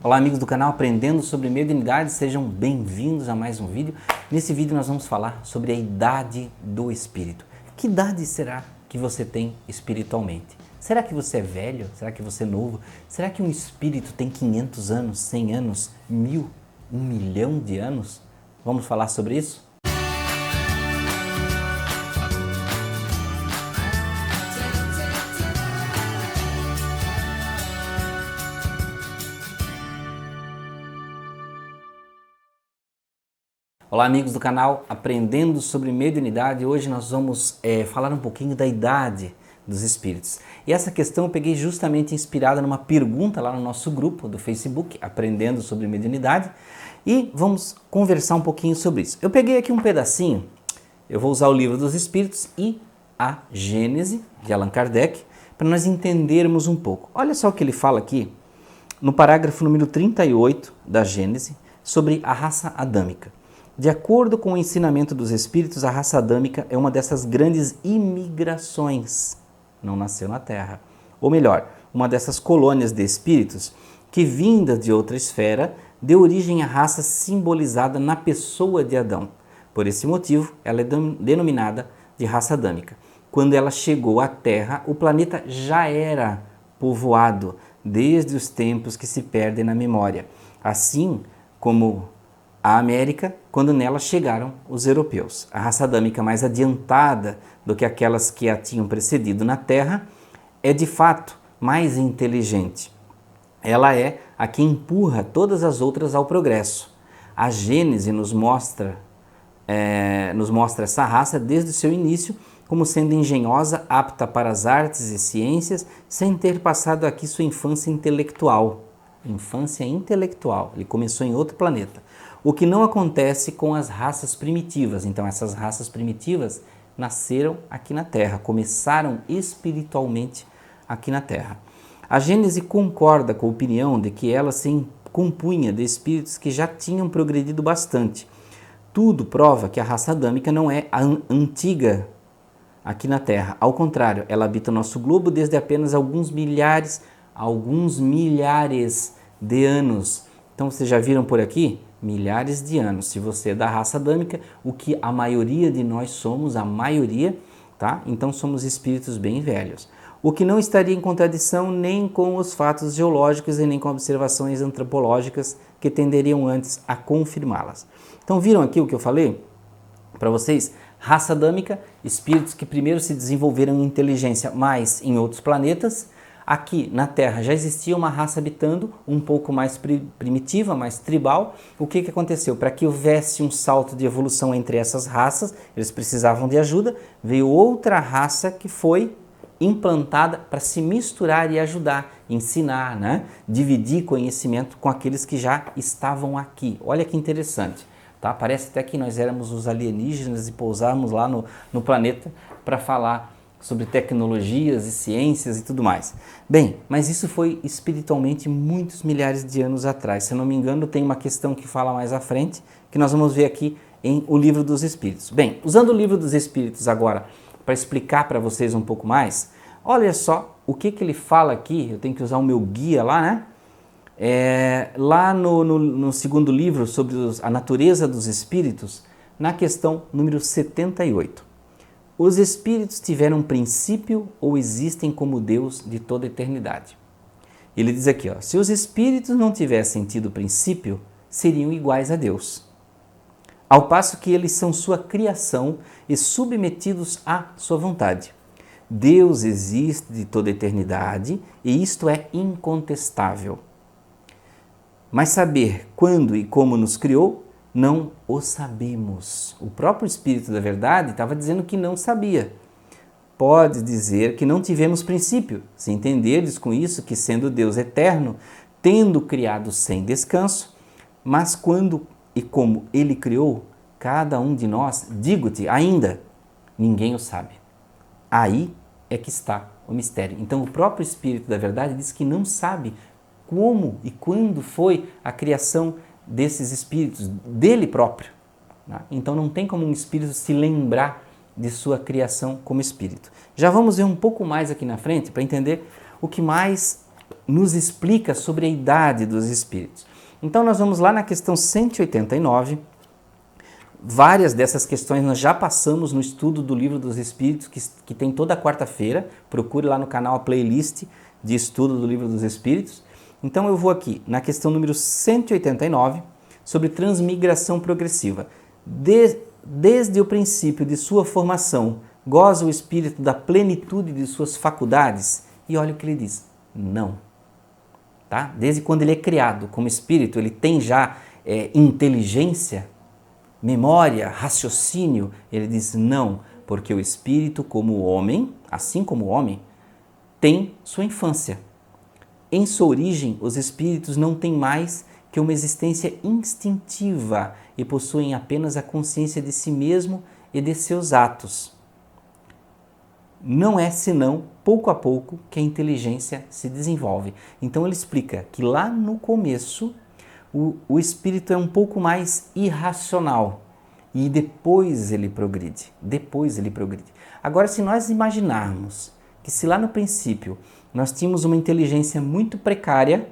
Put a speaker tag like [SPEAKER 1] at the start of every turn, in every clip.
[SPEAKER 1] Olá amigos do canal Aprendendo sobre Mediunidade, sejam bem-vindos a mais um vídeo. Nesse vídeo nós vamos falar sobre a idade do espírito. Que idade será que você tem espiritualmente? Será que você é velho? Será que você é novo? Será que um espírito tem 500 anos, 100 anos, 1000, 1 milhão de anos? Vamos falar sobre isso? Olá amigos do canal Aprendendo sobre Mediunidade. Hoje nós vamos falar um pouquinho da idade dos espíritos. E essa questão eu peguei justamente inspirada numa pergunta lá no nosso grupo do Facebook, Aprendendo sobre Mediunidade, e vamos conversar um pouquinho sobre isso. Eu peguei aqui um pedacinho, eu vou usar o Livro dos Espíritos e a Gênese, de Allan Kardec, para nós entendermos um pouco. Olha só o que ele fala aqui, no parágrafo número 38 da Gênese, sobre a raça adâmica. De acordo com o ensinamento dos espíritos, a raça adâmica é uma dessas grandes imigrações, não nasceu na Terra. Ou melhor, uma dessas colônias de espíritos que, vinda de outra esfera, deu origem à raça simbolizada na pessoa de Adão. Por esse motivo, ela é denominada de raça adâmica. Quando ela chegou à Terra, o planeta já era povoado, desde os tempos que se perdem na memória. Assim como a América, quando nela chegaram os europeus. A raça adâmica mais adiantada do que aquelas que a tinham precedido na Terra é de fato mais inteligente. Ela é a que empurra todas as outras ao progresso. A Gênese nos mostra essa raça desde o seu início como sendo engenhosa, apta para as artes e ciências, sem ter passado aqui sua infância intelectual. Infância intelectual, ele começou em outro planeta. O que não acontece com as raças primitivas. Então essas raças primitivas nasceram aqui na Terra, começaram espiritualmente aqui na Terra. A Gênese concorda com a opinião de que ela se compunha de espíritos que já tinham progredido bastante. Tudo prova que a raça adâmica não é antiga aqui na Terra. Ao contrário, ela habita o nosso globo desde apenas alguns milhares de anos. Então vocês já viram por aqui? Milhares de anos. Se você é da raça adâmica, o que a maioria de nós somos, a maioria, tá? Então somos espíritos bem velhos. O que não estaria em contradição nem com os fatos geológicos e nem com observações antropológicas que tenderiam antes a confirmá-las. Então viram aqui o que eu falei para vocês? Raça adâmica, espíritos que primeiro se desenvolveram em inteligência mais em outros planetas. Aqui na Terra já existia uma raça habitando, um pouco mais primitiva, mais tribal. O que aconteceu? Para que houvesse um salto de evolução entre essas raças, eles precisavam de ajuda, veio outra raça que foi implantada para se misturar e ajudar, ensinar, né? Dividir conhecimento com aqueles que já estavam aqui. Olha que interessante, tá? Parece até que nós éramos os alienígenas e pousávamos lá no planeta para falar sobre tecnologias e ciências e tudo mais. Bem, mas isso foi espiritualmente muitos milhares de anos atrás. Se eu não me engano, tem uma questão que fala mais à frente, que nós vamos ver aqui em O Livro dos Espíritos. Bem, usando o Livro dos Espíritos agora para explicar para vocês um pouco mais, olha só o que ele fala aqui. Eu tenho que usar o meu guia lá, né? Lá no segundo livro sobre a natureza dos espíritos, na questão número 78. Os espíritos tiveram princípio ou existem como Deus de toda a eternidade? Ele diz aqui, ó, se os espíritos não tivessem tido princípio, seriam iguais a Deus. Ao passo que eles são sua criação e submetidos à sua vontade. Deus existe de toda a eternidade e isto é incontestável. Mas saber quando e como nos criou, não o sabemos. O próprio Espírito da Verdade estava dizendo que não sabia. Pode dizer que não tivemos princípio, se entenderes com isso que, sendo Deus eterno, tendo criado sem descanso, mas quando e como Ele criou, cada um de nós, digo-te ainda, ninguém o sabe. Aí é que está o mistério. Então o próprio Espírito da Verdade diz que não sabe como e quando foi a criação desses espíritos, dele próprio. Né? Então não tem como um espírito se lembrar de sua criação como espírito. Já vamos ver um pouco mais aqui na frente para entender o que mais nos explica sobre a idade dos espíritos. Então nós vamos lá na questão 189. Várias dessas questões nós já passamos no estudo do Livro dos Espíritos, que tem toda quarta-feira. Procure lá no canal a playlist de estudo do Livro dos Espíritos. Então eu vou aqui na questão número 189, sobre transmigração progressiva. Desde o princípio de sua formação, goza o espírito da plenitude de suas faculdades? E olha o que ele diz: não. Tá? Desde quando ele é criado como espírito, ele tem já inteligência, memória, raciocínio? Ele diz não, porque o espírito, como homem, assim como o homem, tem sua infância. Em sua origem, os espíritos não têm mais que uma existência instintiva e possuem apenas a consciência de si mesmo e de seus atos. Não é senão pouco a pouco que a inteligência se desenvolve. Então ele explica que lá no começo o espírito é um pouco mais irracional e depois ele progride. Agora, se nós imaginarmos que se lá no princípio nós tínhamos uma inteligência muito precária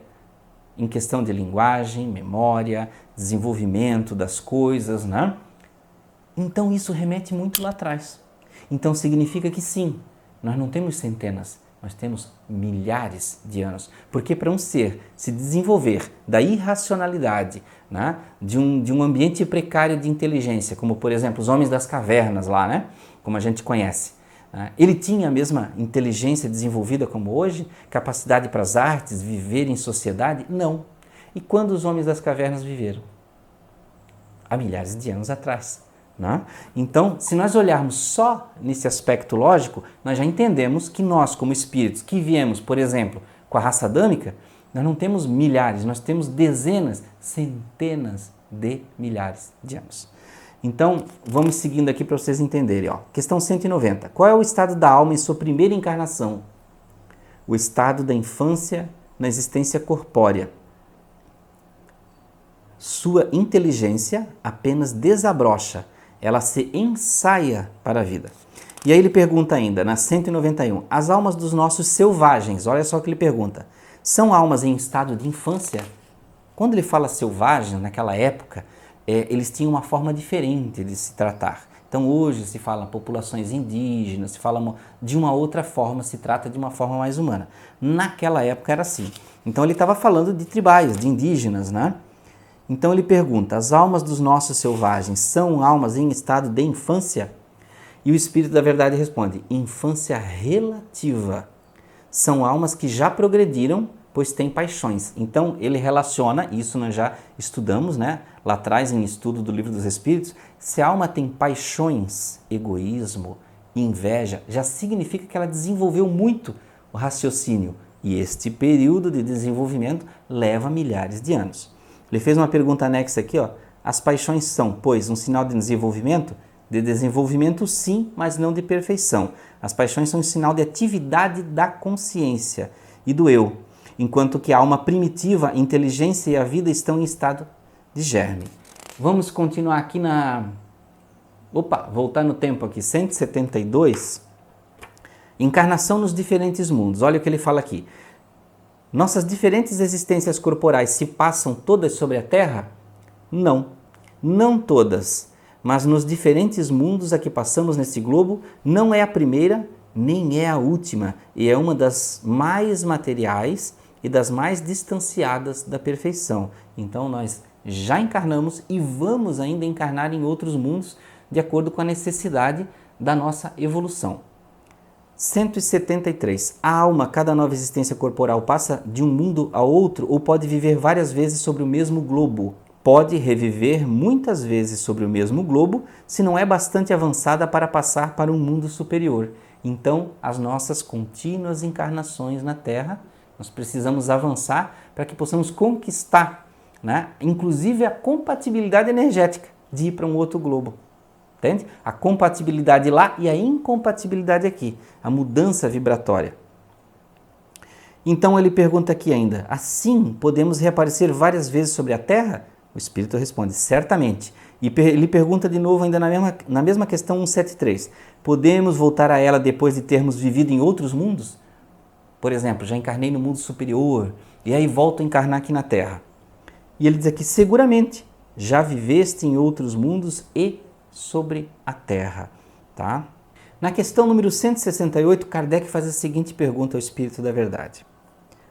[SPEAKER 1] em questão de linguagem, memória, desenvolvimento das coisas, né? Então isso remete muito lá atrás. Então significa que sim, nós não temos centenas, nós temos milhares de anos. Porque para um ser se desenvolver da irracionalidade, né, de um ambiente precário de inteligência, como por exemplo os homens das cavernas lá, né, como a gente conhece, né, ele tinha a mesma inteligência desenvolvida como hoje, capacidade para as artes, viver em sociedade? Não. E quando os homens das cavernas viveram? Há milhares de anos atrás. Né? Então, se nós olharmos só nesse aspecto lógico, nós já entendemos que nós, como espíritos que viemos, por exemplo, com a raça adâmica, nós não temos milhares, nós temos dezenas, centenas de milhares de anos. Então, vamos seguindo aqui para vocês entenderem. Ó. Questão 190. Qual é o estado da alma em sua primeira encarnação? O estado da infância na existência corpórea. Sua inteligência apenas desabrocha, ela se ensaia para a vida. E aí ele pergunta ainda, na 191, as almas dos nossos selvagens, olha só o que ele pergunta, são almas em estado de infância? Quando ele fala selvagem, naquela época, eles tinham uma forma diferente de se tratar. Então hoje se fala populações indígenas, se fala de uma outra forma, se trata de uma forma mais humana. Naquela época era assim. Então ele estava falando de tribais, de indígenas, né? Então ele pergunta, as almas dos nossos selvagens são almas em estado de infância? E o Espírito da Verdade responde, infância relativa. São almas que já progrediram, pois têm paixões. Então ele relaciona, isso nós já estudamos, né? Lá atrás em estudo do Livro dos Espíritos, se a alma tem paixões, egoísmo, inveja, já significa que ela desenvolveu muito o raciocínio. E este período de desenvolvimento leva milhares de anos. Ele fez uma pergunta anexa aqui, ó. As paixões são, pois, um sinal de desenvolvimento? De desenvolvimento, sim, mas não de perfeição. As paixões são um sinal de atividade da consciência e do eu, enquanto que a alma primitiva, a inteligência e a vida estão em estado de germe. Vamos continuar aqui voltar no tempo aqui, 172. Encarnação nos diferentes mundos. Olha o que ele fala aqui. Nossas diferentes existências corporais se passam todas sobre a Terra? Não, não todas, mas nos diferentes mundos a que passamos nesse globo, não é a primeira nem é a última, e é uma das mais materiais e das mais distanciadas da perfeição. Então nós já encarnamos e vamos ainda encarnar em outros mundos de acordo com a necessidade da nossa evolução. 173. A alma, cada nova existência corporal, passa de um mundo a outro ou pode viver várias vezes sobre o mesmo globo? Pode reviver muitas vezes sobre o mesmo globo se não é bastante avançada para passar para um mundo superior. Então, as nossas contínuas encarnações na Terra, nós precisamos avançar para que possamos conquistar, né, inclusive a compatibilidade energética de ir para um outro globo. Entende? A compatibilidade lá e a incompatibilidade aqui, a mudança vibratória. Então ele pergunta aqui ainda, assim podemos reaparecer várias vezes sobre a Terra? O Espírito responde, certamente. E ele pergunta de novo ainda na mesma questão 173, podemos voltar a ela depois de termos vivido em outros mundos? por exemplo, já encarnei no mundo superior e aí volto a encarnar aqui na Terra. E ele diz aqui, seguramente já viveste em outros mundos e sobre a Terra, tá? Na questão número 168, Kardec faz a seguinte pergunta ao Espírito da Verdade.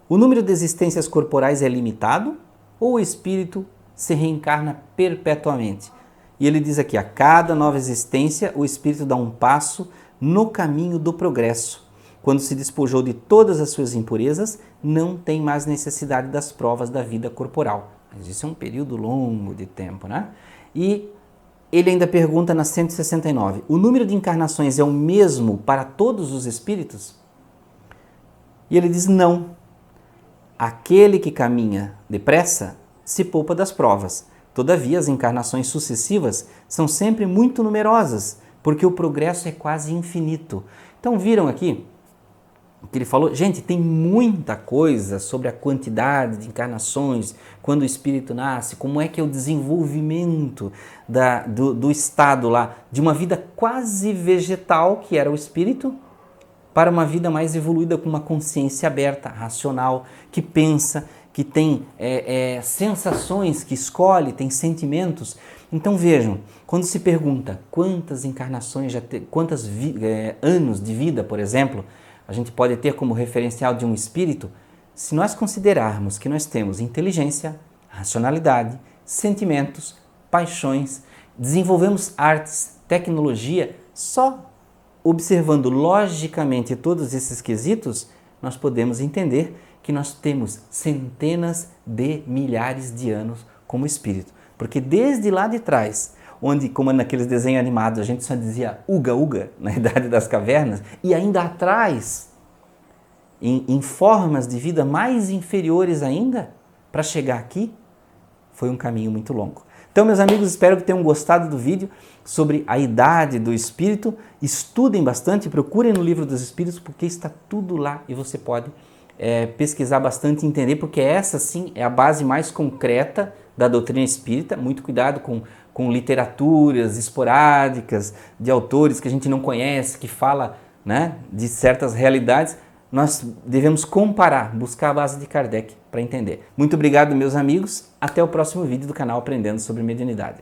[SPEAKER 1] O número de existências corporais é limitado ou o Espírito se reencarna perpetuamente? E ele diz aqui, a cada nova existência, o Espírito dá um passo no caminho do progresso. Quando se despojou de todas as suas impurezas, não tem mais necessidade das provas da vida corporal. Mas isso é um período longo de tempo, né? E ele ainda pergunta na 169, o número de encarnações é o mesmo para todos os espíritos? E ele diz, não. Aquele que caminha depressa se poupa das provas. Todavia, as encarnações sucessivas são sempre muito numerosas, porque o progresso é quase infinito. Então, viram aqui que ele falou? Gente, tem muita coisa sobre a quantidade de encarnações, quando o espírito nasce, como é que é o desenvolvimento do estado lá, de uma vida quase vegetal, que era o espírito, para uma vida mais evoluída com uma consciência aberta, racional, que pensa, que tem sensações, que escolhe, tem sentimentos. Então vejam, quando se pergunta quantas encarnações quantos anos de vida, por exemplo, a gente pode ter como referencial de um espírito, se nós considerarmos que nós temos inteligência, racionalidade, sentimentos, paixões, desenvolvemos artes, tecnologia, só observando logicamente todos esses quesitos, nós podemos entender que nós temos centenas de milhares de anos como espírito. Porque desde lá de trás, onde, como naqueles desenhos animados, a gente só dizia uga, uga, na Idade das Cavernas, e ainda atrás, em formas de vida mais inferiores ainda, para chegar aqui, foi um caminho muito longo. Então, meus amigos, espero que tenham gostado do vídeo sobre a idade do espírito. Estudem bastante, procurem no Livro dos Espíritos, porque está tudo lá e você pode pesquisar bastante e entender, porque essa sim é a base mais concreta da doutrina espírita. Muito cuidado com literaturas esporádicas de autores que a gente não conhece, que fala, né, de certas realidades. Nós devemos comparar, buscar a base de Kardec para entender. Muito obrigado, meus amigos. Até o próximo vídeo do canal Aprendendo sobre Mediunidade.